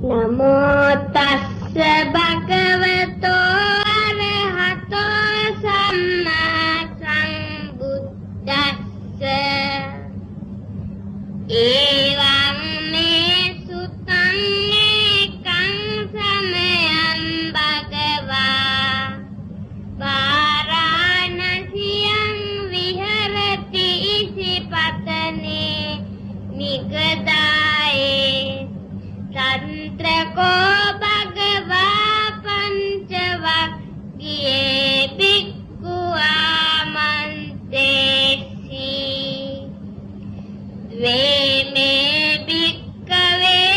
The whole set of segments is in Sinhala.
නමෝ තස්ස භගවතෝ අරහතෝ සම්මා සම්බුද්දස්ස එවං මේ සුතං ඒකං සමයං භගවා වාරාණසියං විහෙරති ඉසිපතනේ නිගදායේ තන්ත්‍රකෝ භගවා පංචවක්ඛියේ භික්ඛු ආමන්තේසි ද්වේමේ භික්ඛවේ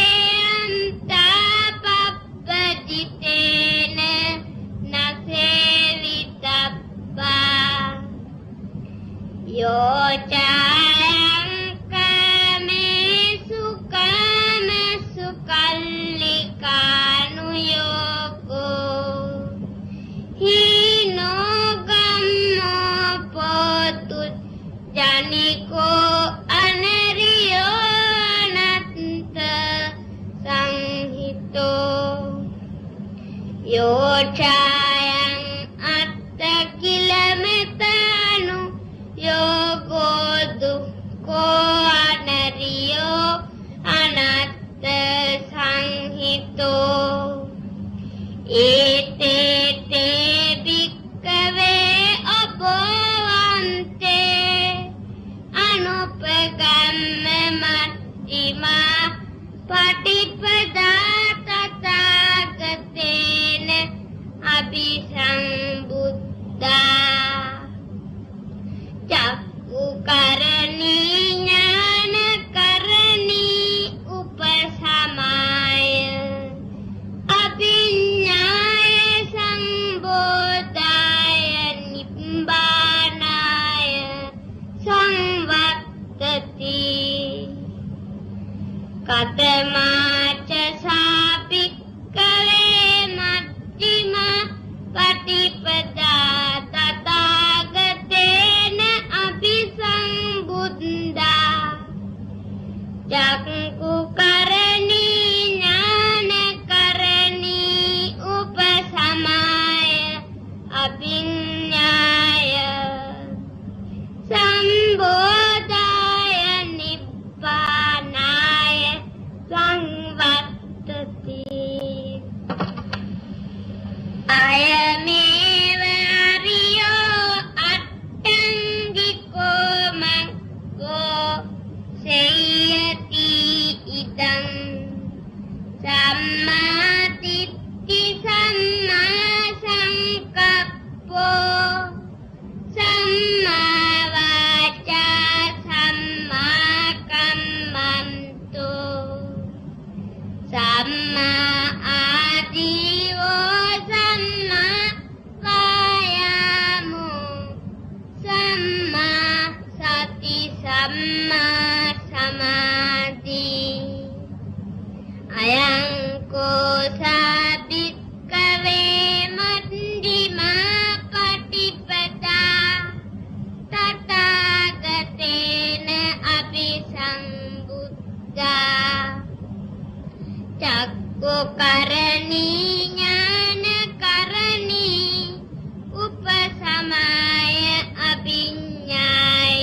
අන්තපප්පජිතේන නසේවිතබ්බා යෝචායං කමේසු කාමසු කල්ලිකානුයෝගෝ හීනෝ ගම්මෝ පොතු ජනිකෝ අනරියෝ අනත්ත සංහිතෝ යෝචායං අත්ත කිලමෙතනු යෝගෝ දුක්ඛෝ අනරියෝ අනත්ත සංහිතෝ ඒතේ භික්ඛවේ අබෝවන්තේ අනුපගම්ම මච්චිමා පටිපදා තථාගතේන අභිසම්බුද්ධා චක්ඛුකරණී ඥානකරණී උපසමාය අභිඤ්ඤාය සම්බෝධාය නිබ්බානාය සංවත්තති කතමාච සාපික්ඛවේ මච්චිමා පටිපදා තථාගතේන අභිසම්බුද්ධා චක්ඛුකරණී ඥානකරණී උපසමාය අභිඤ්ඤාය සම්බෝධාය නිබ්බානාය සංවත්තති අයමේව අරියෝ අට්ඨංගිකෝ මග්ගෝ සේයති ඉදං සම්මාදිට්ඨි සම්මා සංකප්පෝ සම්මා වාචා සම්මා කම්මන්තෝ සම්මා ආජීවෝ සම්මා වායාමෝ සම්මා සති සම්මා සමාධි අයං කෝ සාභික්ඛවේ මධ්‍යමා පටිපදා තථාගතේන අභිසම්බුද්ධා චක්ඛුකරණී ඥානකරණී උපසමාය අභිඤ්ඤාය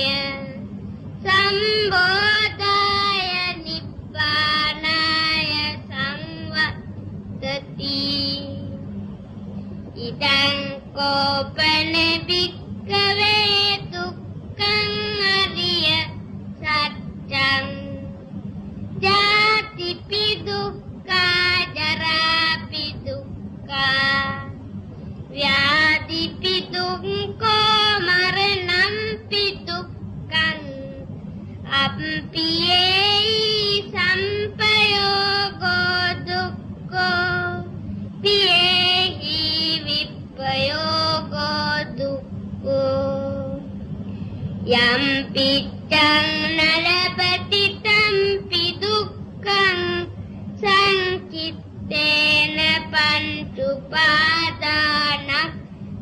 සම්බෝධාය නිබ්බානාය සංවත්තති ඉදං කෝපන භික්ඛවේ දුක්ඛං අරිය සත්‍යං ජාතිපි දුක්ඛා ජරාපි දුක්ඛා ව්‍යාධිපි දුක්ඛෝ මරණම්පි දුක්ඛං අප්පියේයි සම්පයෝගෝ දුක්ඛෝ පියේහි විප්පයෝගෝ දුක්ඛෝ යම් පිච්ඡං නලපති තම්පි දුක්ඛං සංකිත්තේන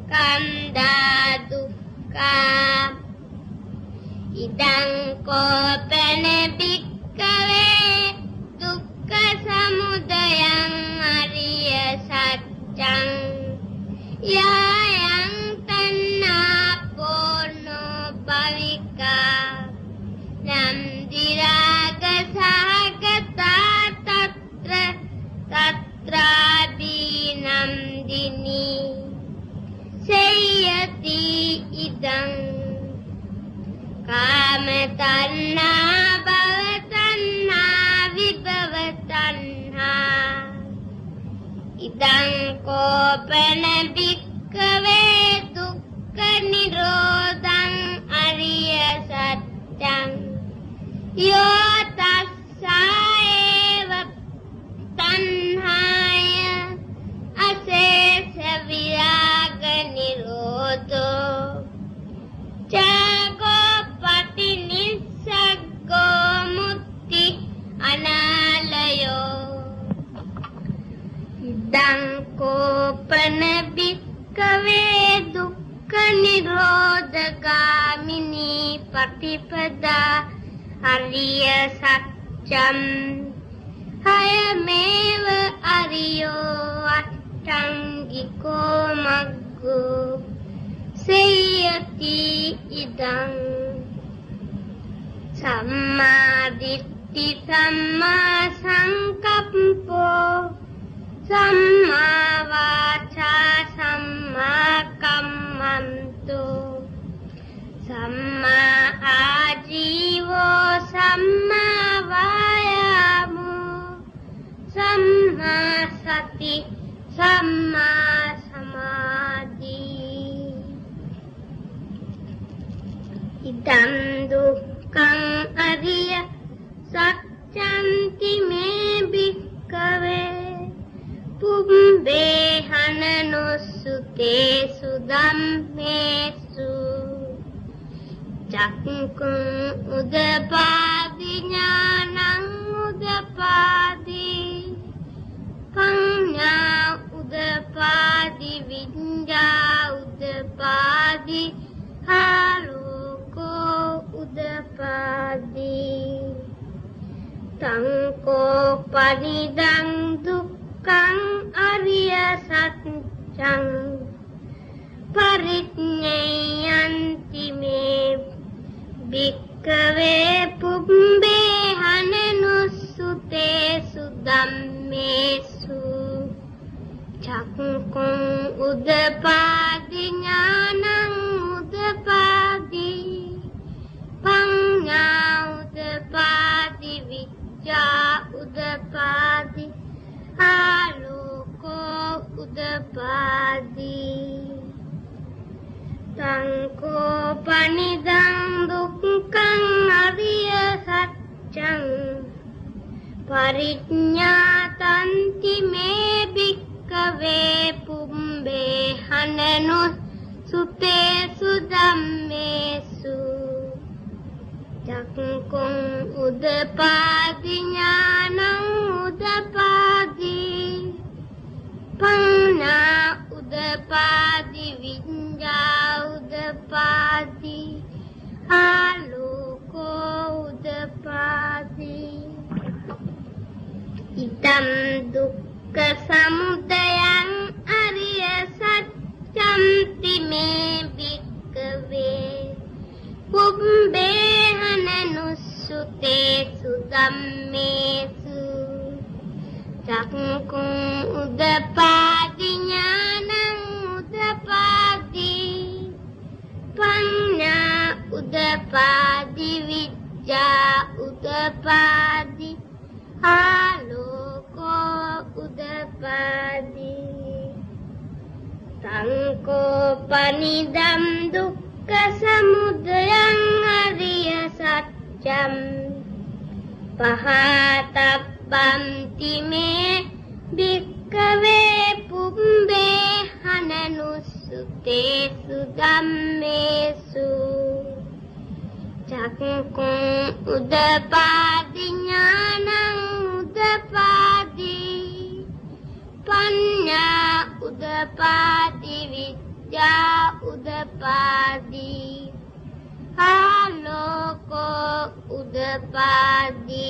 පංචුපාදානස්කන්ධා දුක්ඛා ඉදං කෝපන භික්ඛවේ දුක්ඛ සමුදයං ඉදං කෝපන භික්ඛවේ දුක්ඛ නිරෝධං අරිය සත්‍යං යෝ තස්සායව තණ්හාය අශේෂ විරාග නිරෝධෝ චාගෝ පටිනිස්සග්ගෝ මුක්ති අනාලයෝ ඉදං කෝපන භික්ඛවේ දුක්ඛ නිරෝධගාමිනී පටිපදා අරිය සත්‍යං හයමේව අරියෝ අට්ඨංගිකෝ මග්ගෝ සේයති ඉදං සම්මා දිට්ඨි සම්මා සංකප්පෝ සම්මා වාචා සම්මා කම්මන්තෝ සම්මා ආජීවෝ සම්මා වායාමෝ සම්මා සති සම්මා සමාධි ඉදං දුක්ඛං අරිය සත්‍යන්ති මේ භික්ඛවේ පුම්බේ හනනොසුතේසු ධම්මේසු චක්කුං උදපාදි ඥානං උදපාදි පඤ්ඤා උදපාදි විඤ්ඤා උදපාදි ආලෝකෝ උදපාදි තංකෝ පනිදං දුක්ඛං අරිය සත්‍යං පරිඥයන්ති මේ භික්ඛවේ පුම්බේ හනනුස්සුතේසු ධම්මේසු චක්කුං උදපාදි ඥානං උදපාදි පඤ්ඤා උදපාදි විඤ්ඤා උදපාදි ආලෝකෝ උදපාදි තංකෝ පනිදං දුක්ඛං අරිය සත්‍යං පරිඥාතන්ති මේ භික්ඛවේ පුම්බේ හනනුස්සුතේසු ධම්මේසු චක්කුං උදපාදි ඥානං උදපාදි පඤ්ඤා උදපාදි විඤ්ඤා උදපාදි ආලෝකෝ උදපාදි ඉදං දුක්ඛ සමුදයං අරිය සත්‍යන්ති මේ භික්ඛවේ පුම්බේ හනනුස්සුතේසු ධම්මේසු චක්කුං උදපාදි ඥානං උදපාදි පඤ්ඤා උදපාදි විඤ්ඤා උදපාදි ආලෝකෝ උදපාදි තංකෝ පනිදං දුක්ඛ සමුදයං අරිය සත්‍යං පහතබ්බන්ති මේ භික්ඛවේ පුම්බේ හනනුස්සුතේසු ධම්මේසු චක්කුං උදපාදි ඥානං උදපාදි පඤ්ඤා උදපාදි විඤ්ඤා උදපාදි ආලෝකෝ උදපාදි